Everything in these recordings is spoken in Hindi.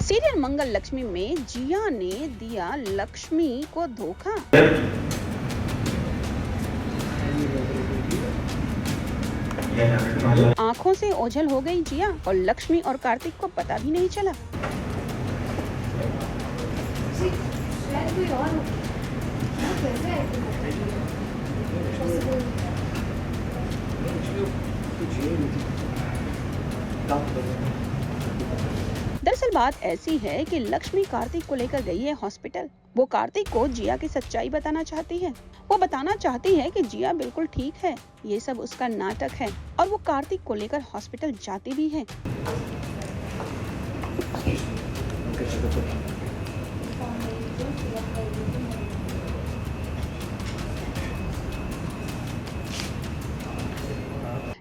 सीरियल मंगल लक्ष्मी में जिया ने दिया लक्ष्मी को धोखा। आंखों से ओझल हो गई जिया और लक्ष्मी और कार्तिक को पता भी नहीं चला। दरअसल बात ऐसी है कि लक्ष्मी कार्तिक को लेकर गई है हॉस्पिटल। वो कार्तिक को जिया की सच्चाई बताना चाहती है। वो बताना चाहती है कि जिया बिल्कुल ठीक है, ये सब उसका नाटक है, और वो कार्तिक को लेकर हॉस्पिटल जाती भी है।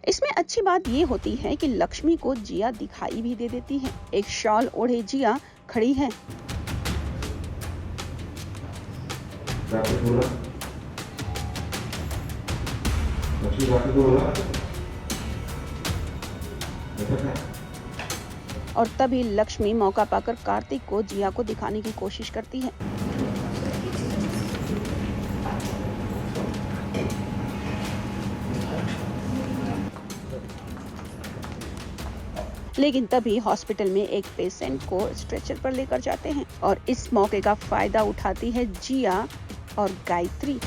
इसमें अच्छी बात ये होती है कि लक्ष्मी को जिया दिखाई भी दे देती है। एक शॉल ओढ़े जिया खड़ी है। और तभी लक्ष्मी मौका पाकर कार्तिक को जिया को दिखाने की कोशिश करती है। लेकिन तभी हॉस्पिटल में एक पेशेंट को स्ट्रेचर पर लेकर जाते हैं और इस मौके का फायदा उठाती है जिया और गायत्री।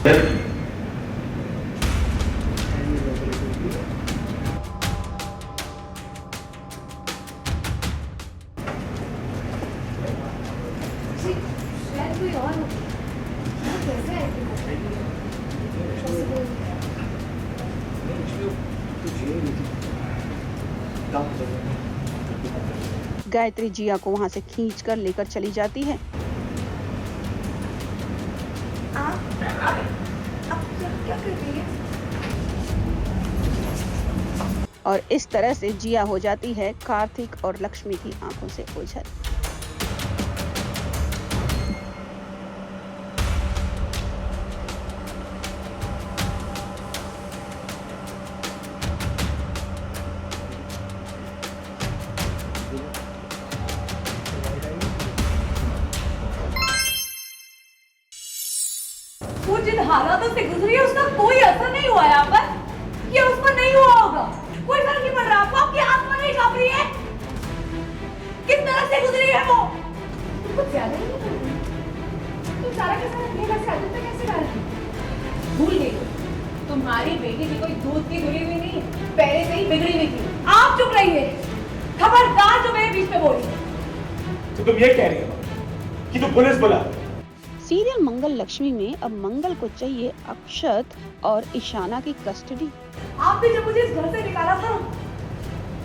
गायत्री जिया को वहां से खींचकर लेकर चली जाती है। आप क्या कर रही हैं? और इस तरह से जिया हो जाती है कार्तिक और लक्ष्मी की आंखों से ओझल। वो जिन हालातों से गुजरी है उसका कोई असर नहीं हुआ यहाँ पर। ये उस पर नहीं हुआ होगा, कोई फर्क नहीं पड़ रहा आपको? आपकी आत्मा नहीं कांप रही है? किस तरह से गुजरी है वो? कुछ ज्यादा ही नहीं कर रही। तुम सारा के सारा अपने घर से आदत कैसे डाल रही? भूल गई तुम्हारी बेटी भी कोई दूध की धुली हुई नहीं, पहले से ही बिगड़ी हुई थी। आप चुप रहिए, खबरदार जो मेरे बीच में बोली। तो तुम ये कह रही हो कि तुम पुलिस बुला? सीरियल मंगल लक्ष्मी में अब मंगल को चाहिए अक्षत और ईशाना की कस्टडी। आपने जब मुझे इस घर से निकाला था,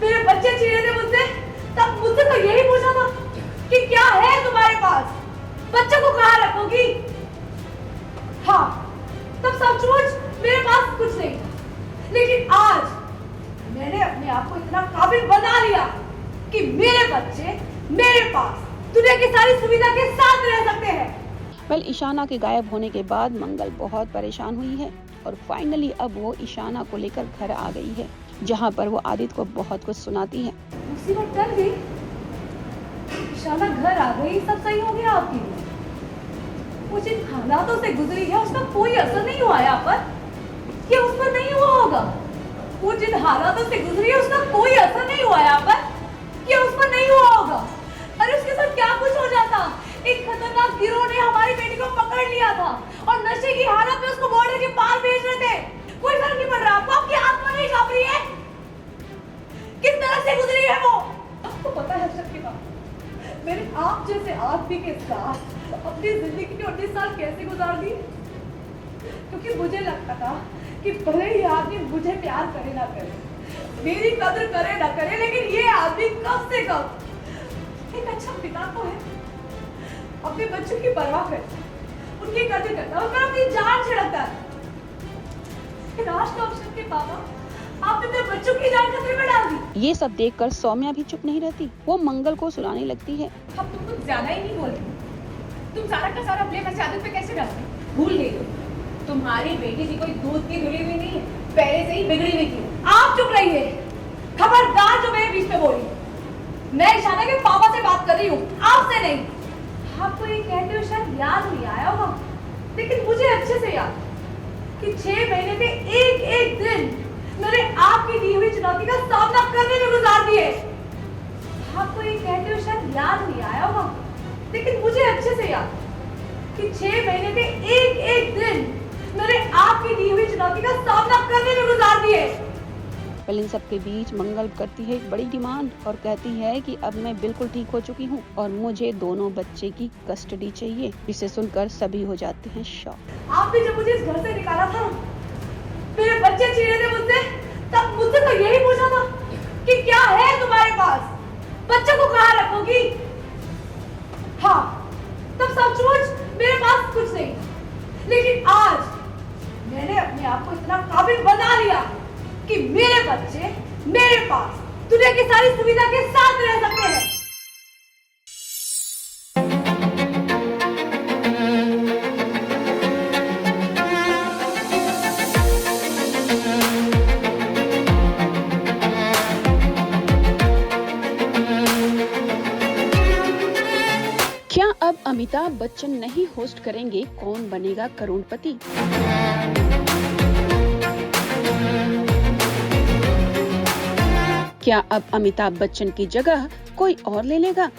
मेरे बच्चे छीने थे मुझसे, तब मुझसे तो यही पूछा था कि क्या है तुम्हारे पास, बच्चों को कहाँ रखोगी? हाँ, तब सचमुच मेरे पास कुछ नहीं, लेकिन आज मैंने अपने आप को इतना काबिल बना लिया कि मेरे बच्चे मेरे पास दुनिया की सारी सुविधा के साथ रह सकते हैं। वेल, ईशाना के गायब होने के बाद मंगल बहुत परेशान हुई है और फाइनली अब वो ईशाना को लेकर घर आ गई है, जहां पर वो आदित्य को बहुत कुछ सुनाती है। मुसीबत टल गई, ईशाना घर आ गई, सब सही हो गया आपके लिए। वो जिन हालातों से गुजरी है उसका कोई असर नहीं हुआ यहाँ पर। ये उस पर नहीं हुआ होगा। वो जिन हालातों से गुजरी है उसका कोई असर नहीं हुआ यहाँ पर। ये उस पर नहीं हुआ होगा। अरे उसके साथ क्या कुछ हो जाता। एक खतरनाक गिरोह ने हमारी बेटी को पकड़ लिया था और नशे की हालत में उसको बॉर्डर के पार भेज रहे थे। कोई फर्क नहीं पड़ रहा आपको? आपकी आत्मा नहीं कांप रही है? किस तरह से गुजरी है वो? आपको पता है शक्तिमा, मैंने आप जैसे आदमी के साथ अपनी जिंदगी के 19 साल कैसे गुजार दी? क्योंकि मुझे लगता था कि भले ही आदमी मुझे प्यार करे ना करे, मेरी कदर करे ना करे, लेकिन ये आदमी कम से कम एक अच्छा पिता तो है, अपने बच्चों की परवाह करता है, उनकी कदर करता है, उन पर अपनी जान छिड़कता है। राज कौशल के पापा आपने अपने बच्चों की जान खतरे में डाल दी। ये सब देखकर सौम्या भी चुप नहीं रहती। वो मंगल को सुनाने लगती है। अब तुम कुछ ज्यादा ही नहीं बोल रही। तुम सारा का सारा ब्लेम ऐसे आदत पे कैसे डालते? भूल गई हो, तुम्हारी बेटी जी कोई दूध की धुली हुई नहीं है, पहले से ही बिगड़ी हुई थी। आप चुप रहिए, खबरदार जो मेरे बीच में बोली। मैं ईशाना के पापा से बात कर रही हूँ, आपसे नहीं। आपको ये कहते हुए शायद याद नहीं आया होगा, लेकिन मुझे अच्छे से याद कि 6 महीने के एक एक दिन मैंने आपकी दी हुई चुनौती का सामना करने में गुजार दिए। आपको ये कहते हुए शायद याद नहीं आया होगा, लेकिन मुझे अच्छे से याद कि 6 महीने के एक एक दिन मैंने आपकी दी हुई चुनौती का सामना करने में गुजार दिए। पर इन सब के बीच मंगल करती है एक बड़ी डिमांड और कहती है कि अब मैं बिल्कुल ठीक हो चुकी हूँ और मुझे दोनों बच्चे की कस्टडी चाहिए। इसे सुनकर सभी हो जाते हैं शॉक। आपने जब मुझे इस घर से निकाला था, मेरे बच्चे छीने थे मुझसे, तब मुझसे तो यही पूछा था कि क्या है तुम्हारे पास, बच्चे को कहाँ रखोगी? हाँ, तब सचमुच मेरे पास कुछ नहीं, लेकिन आज मैंने अपने आप को इतना काबिल बना लिया कि मेरे बच्चे मेरे पास दुनिया की सारी सुविधा के साथ रह सकते हैं। क्या अब अमिताभ बच्चन नहीं होस्ट करेंगे कौन बनेगा करोड़पति? क्या अब अमिताभ बच्चन की जगह कोई और ले लेगा?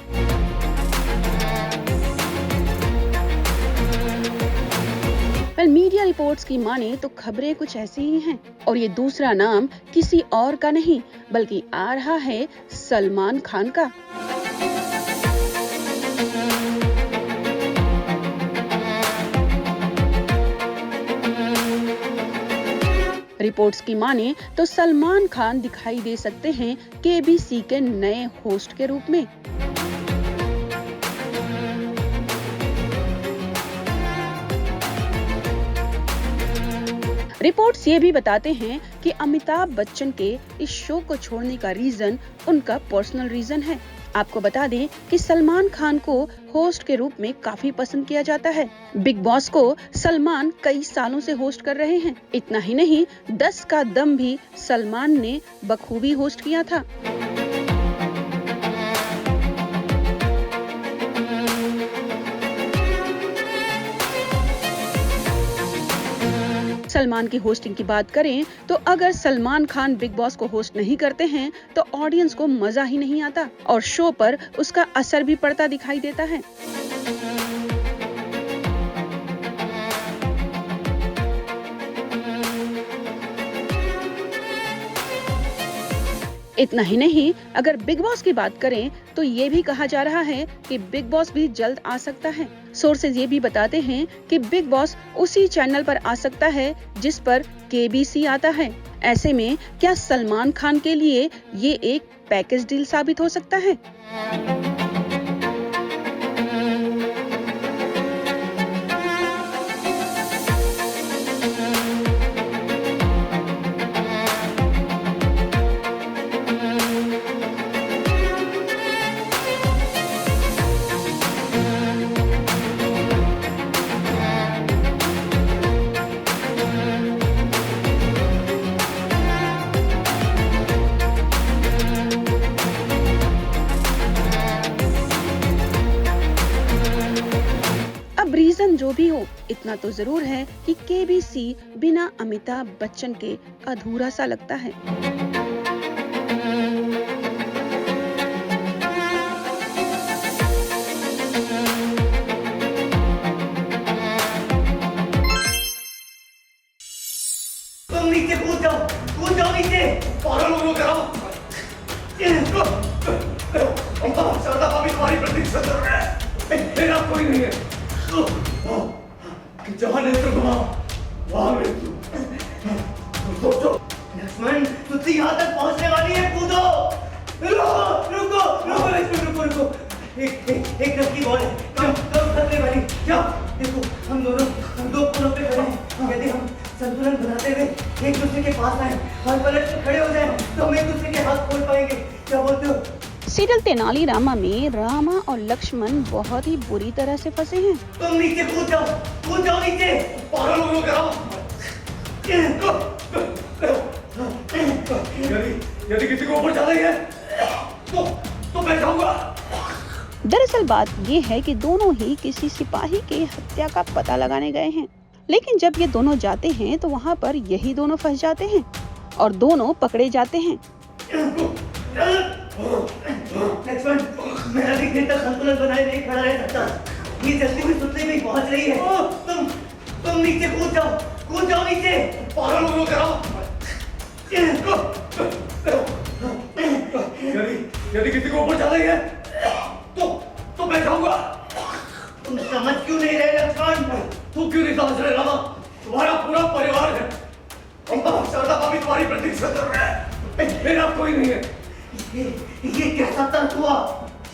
मीडिया रिपोर्ट्स की माने तो खबरें कुछ ऐसी ही हैं और ये दूसरा नाम किसी और का नहीं बल्कि आ रहा है सलमान खान का। रिपोर्ट्स की माने तो सलमान खान दिखाई दे सकते हैं केबीसी के नए होस्ट के रूप में। रिपोर्ट्स ये भी बताते हैं कि अमिताभ बच्चन के इस शो को छोड़ने का रीजन उनका पर्सनल रीजन है। आपको बता दें कि सलमान खान को होस्ट के रूप में काफी पसंद किया जाता है। बिग बॉस को सलमान कई सालों से होस्ट कर रहे हैं। इतना ही नहीं, 10 का दम भी सलमान ने बखूबी होस्ट किया था। सलमान की होस्टिंग की बात करें तो अगर सलमान खान बिग बॉस को होस्ट नहीं करते हैं तो ऑडियंस को मजा ही नहीं आता और शो पर उसका असर भी पड़ता दिखाई देता है। इतना ही नहीं, अगर बिग बॉस की बात करें तो ये भी कहा जा रहा है कि बिग बॉस भी जल्द आ सकता है। सोर्सेज ये भी बताते हैं कि बिग बॉस उसी चैनल पर आ सकता है जिस पर केबीसी आता है। ऐसे में क्या सलमान खान के लिए ये एक पैकेज डील साबित हो सकता है? रीजन जो भी हो, इतना तो जरूर है कि केबीसी बिना अमिताभ बच्चन के अधूरा सा लगता है। तुम नीचे कूद जाओ नीचे। पागल हो गया। शारदा भाभी तुम्हारी प्रतीक्षा कर रहे हैं। मेरा कोई नहीं है। जहाँ नेत्र घुमाओ वहाँ मृत्यु। सोचो लक्ष्मण, तुझसे यहाँ तक पहुँचने वाली है, कूदो। रुको लक्ष्मण, रुको। एक रस्सी बॉल है, कब खतरे वाली। क्या देखो, हम दोनों 2 पुलों पे खड़े हैं। यदि हम संतुलन बनाते हुए एक दूसरे के पास आए और पलट कर खड़े हो जाए तो हम एक दूसरे के हाथ खोल पाएंगे। क्या बोलते हो? सीरियल तेनालीरामा में रामा और लक्ष्मण बहुत ही बुरी तरह से फंसे हैं। तुम नीचे कूद जाओ नीचे। पागल हो गया यदि किसी को ऊपर जाना ही है तो मैं जाऊंगा। दरअसल बात ये है कि दोनों ही किसी सिपाही के हत्या का पता लगाने गए हैं, लेकिन जब ये दोनों जाते हैं तो वहाँ पर यही दोनों फंस जाते हैं और दोनों पकड़े जाते हैं। लक्ष्मण, मैं अधिक देर तक संतुलन बनाए नहीं खड़ा रह सकता। ये जल्दी भी सुतली में पहुंच रही है। तुम नीचे कूद जाओ नीचे। पागल हो गया यदि किसी को ऊपर जाना ही है तो मैं जाऊंगा। तुम समझ क्यों नहीं रहे लक्ष्मण? तू क्यों नहीं समझ रहे रामा? तुम्हारा पूरा परिवार है। शारदा भाभी तुम्हारी प्रतीक्षा कर रहे हैं। मेरा कोई नहीं है। ये कैसा तर्क हुआ?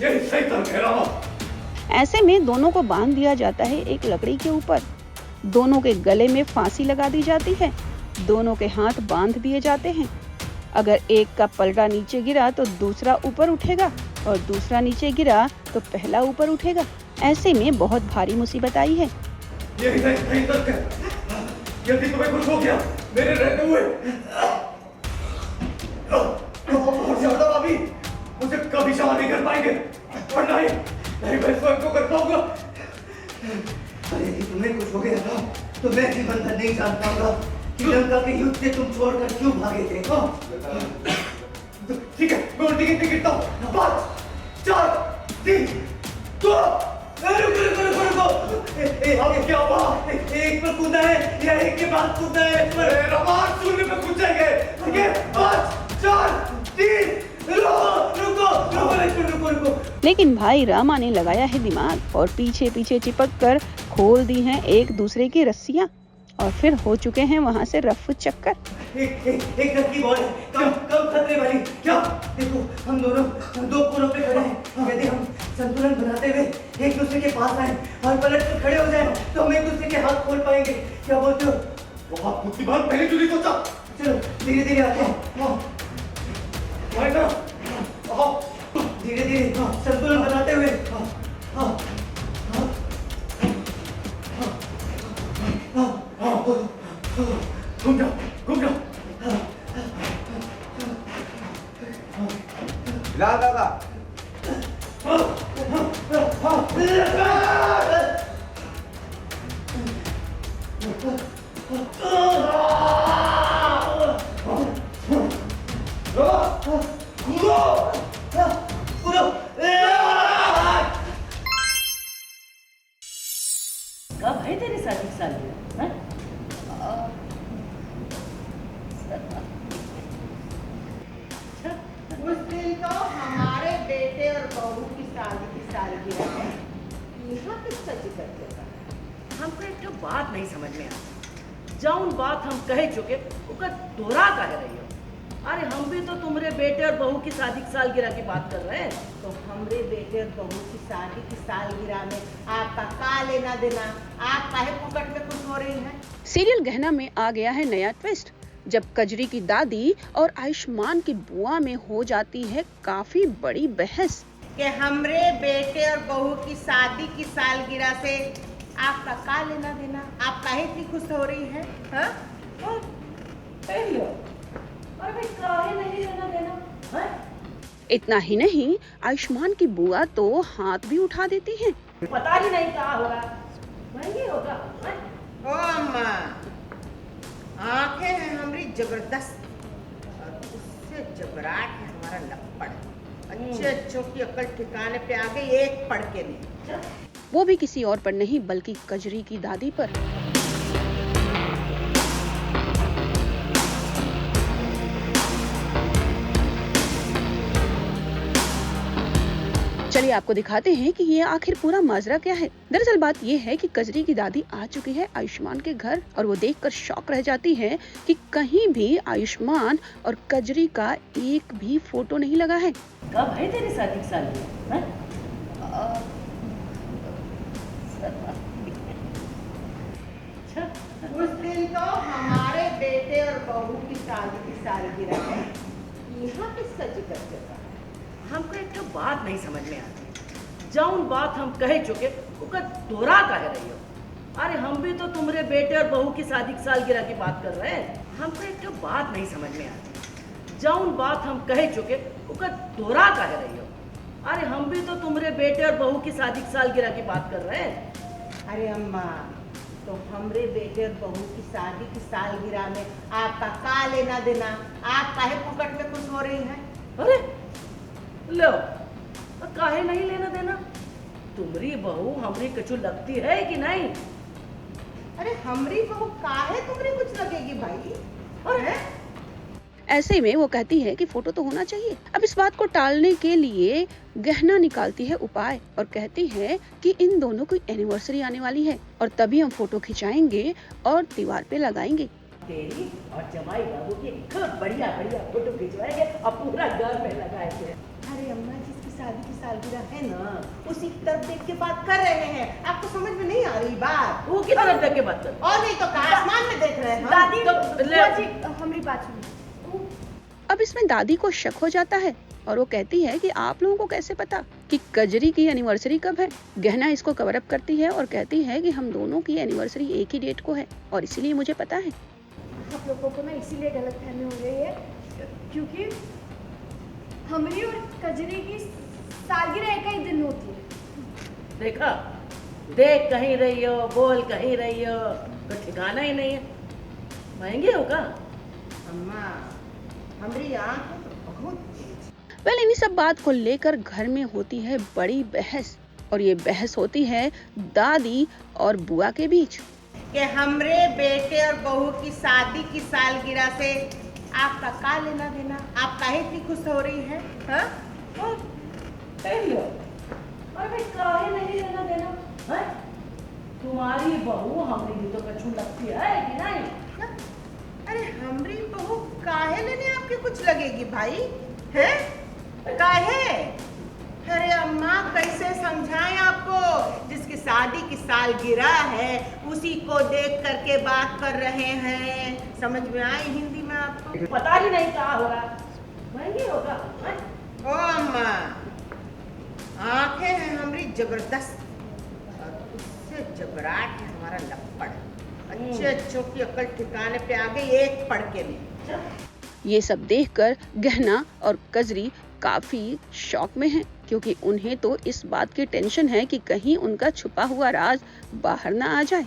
यही सही तर्क है रामा। ऐसे में दोनों को बांध दिया जाता है एक लकड़ी के ऊपर। दोनों के गले में फांसी लगा दी जाती है। दोनों के हाथ बांध दिए जाते हैं। अगर एक का पलड़ा नीचे गिरा तो दूसरा ऊपर उठेगा और दूसरा नीचे गिरा तो पहला ऊपर उठेगा। ऐसे में बहुत भारी मुसीबत आई है। यही सही तर्क है। यदि तुम्हें कुछ हो गया मेरे रहते हुए शारदा भाभी मुझे कभी क्षमा नहीं कर पाएंगे और नहीं मैं स्वयं को कर पाऊंगा। यदि तुम्हें कुछ हो गया तो मैं भी बंधन नहीं जान पाऊंगा कि लंका के युद्ध से तुम छोड़कर क्यों भागे थे। ठीक है, मैं उल्टी गिनती गिनता हूँ। 5 4 3 2। रुको। क्या हुआ? एक पर कूदना है या एक के बाद कूदना है? रमान शून्य पे कूद जाएंगे। ठीक है, 5 4 3। रुको। लेकिन भाई रामा ने लगाया है दिमाग और पीछे पीछे चिपक कर खोल दी हैं एक दूसरे की रस्सियां और फिर हो चुके हैं वहां से रफू चक्कर। एक लड़की बॉल है, कम खतरे वाली। क्या? देखो, हम दोनों 2 कोनों पे खड़े हैं। यदि हम संतुलन बनाते हुए एक दूसरे के पास आए और पलट कर खड़े हो जाए तो हम एक दूसरे के हाथ खोल पाएंगे। क्या बोलते हो? बहुत बुद्धिमान, पहले क्यों नहीं सोचा? चलो धीरे आते हैं। धीरे संतुलन बनाते हुए। घूम जाओ। दादा कब है तेरी शादी की सालगिरह? उस दिन तो हमारे बेटे और बहू की शादी की सालगिरह है। यहाँ किसका जिक्र होगा? हमको एक तो बात नहीं समझ में आती। जौन बात हम कह चुके उसका दोहरा कह रही हो। अरे हम भी तो तुम्हारे बेटे और बहू की शादी की सालगिरह की बात कर रहे हैं। तो हमरे बेटे और बहू की शादी की सालगिरह में आपका का लेना देना? आप काहे फुकट में खुश हो रही हैं? सीरियल गहना में आ गया है नया ट्विस्ट, जब कजरी की दादी और आयुष्मान की बुआ में हो जाती है काफी बड़ी बहस कि हमरे बेटे और बहू की शादी की सालगिरह से आपका का लेना देना? आप काहे इतनी खुश हो रही हैं? हाँ? अरे भाई काहे नहीं लेना देना? हाँ? इतना ही नहीं, आयुष्मान की बुआ तो हाथ भी उठा देती हैं। पता ही नहीं क्या होगा। वही होगा। हाँ? ओ अम्मा, आंखें हैं हमारी जबरदस्त और उससे जबराट है हमारा लपड़। अच्छों की अकल ठिकाने पे आ गई, एक पढ़ के नहीं। वो भी किसी और पर नहीं बल्कि कजरी की दादी पर। चलिए आपको दिखाते हैं कि ये आखिर पूरा माजरा क्या है। दरअसल बात ये है कि कजरी की दादी आ चुकी है आयुष्मान के घर और वो देखकर शॉक रह जाती है कि कहीं भी आयुष्मान और कजरी का एक भी फोटो नहीं लगा है। कब है तेरी शादी की सालगिरह? उस दिन तो हमारे बेटे और बहू की शादी की सालगिरह है, यहाँ पे सज कर जगह हमको एक तो बात नहीं समझ में आती। जौन बात हम कह चुके उसका दोहरा कह रही हो। अरे हम भी तो तुम्हारे बेटे और बहू की शादी की सालगिरह की बात कर रहे हैं। हमको एक तो बात नहीं समझ में आती। जौन बात हम कह चुके उसका दोहरा कह रही हो। अरे हम भी तो तुम्हारे बेटे और बहू की शादी की सालगिरह की बात कर रहे हैं। अरे अम्मा, तो हमरे बेटे और बहू की शादी की सालगिरह में आपका का लेना देना? आप काहे फुकट में खुश हो रही हैं? अरे लो, काहे नहीं लेना देना? तुम्हारी बहू हमरी कछु लगती है कि नहीं? अरे हमरी बहू काहे तुमरे कुछ लगेगी भाई? अरे ऐसे में वो कहती है कि फोटो तो होना चाहिए। अब इस बात को टालने के लिए गहना निकालती है उपाय और कहती है कि इन दोनों की एनिवर्सरी आने वाली है और तभी हम फोटो खिंचाएंगे और दीवार पे लगाएंगे। तेरी और जमाई बाबू की खूब बढ़िया बढ़िया फोटो खिंचवाएंगे और पूरा घर में लगाएंगे। अरे अम्मा, जिसकी शादी की सालगिरह है ना, उसी की तरफ देख के बात कर रहे हैं। आपको समझ में नहीं आ रही बात? वो की तरफ देख के बात कर। और नहीं तो कहाँ आसमान में देख रहे हैं हम? दादी, तो ले- बुआ जी, हमारी बात सुनो। अब इसमें दादी को शक हो जाता है और वो कहती है कि आप लोगों को कैसे पता कि कजरी की एनिवर्सरी कब है। गहना इसको कवर अप करती है और कहती है कि हम दोनों की एनिवर्सरी एक ही डेट को है और इसीलिए मुझे पता है। आप लोगों को ना इसीलिए गलतफहमी हो रही है क्योंकि हमारी और कजरी की सालगिरह एक ही दिन होती है। देखा, देख कहीं रही हो, बोल कहीं रही हो, तो ठिकाना ही नहीं है। महंगे होगा। अम्मा, हमारी आँख तो बहुत तेज। वेल, इन्हीं सब बात को लेकर घर में होती है बड़ी बहस और ये बहस होती है दादी और बुआ के बीच। कि हमरे बेटे और बहू की शादी की सालगिरह से आपका का लेना देना? आप काहे इतनी खुश हो रही हैं? हाँ? अरे भाई काहे नहीं लेना देना है? तुम्हारी बहू हमरी भी तो कछु लगती है कि नहीं? अरे हमरी बहू काहे लेने आपके कुछ लगेगी भाई? हैं? काहे? अरे अम्मा, कैसे समझाएं आपको? जिसकी शादी की सालगिरह है उसी को देख करके बात कर रहे हैं। समझ में आई हिंदी में आपको? पता ही नहीं क्या हो रहा। महंगी होगा हैं? ओ अम्मा, आंखें हैं हमारी जबरदस्त और उससे जबराट है हमारा लपड़। अच्छे अच्छों की अकल ठिकाने पे आ गई एक पड़के में। ये सब देखकर गहना और कजरी काफी शॉक में हैं क्योंकि उन्हें तो इस बात की टेंशन है कि कहीं उनका छुपा हुआ राज बाहर ना आ जाए।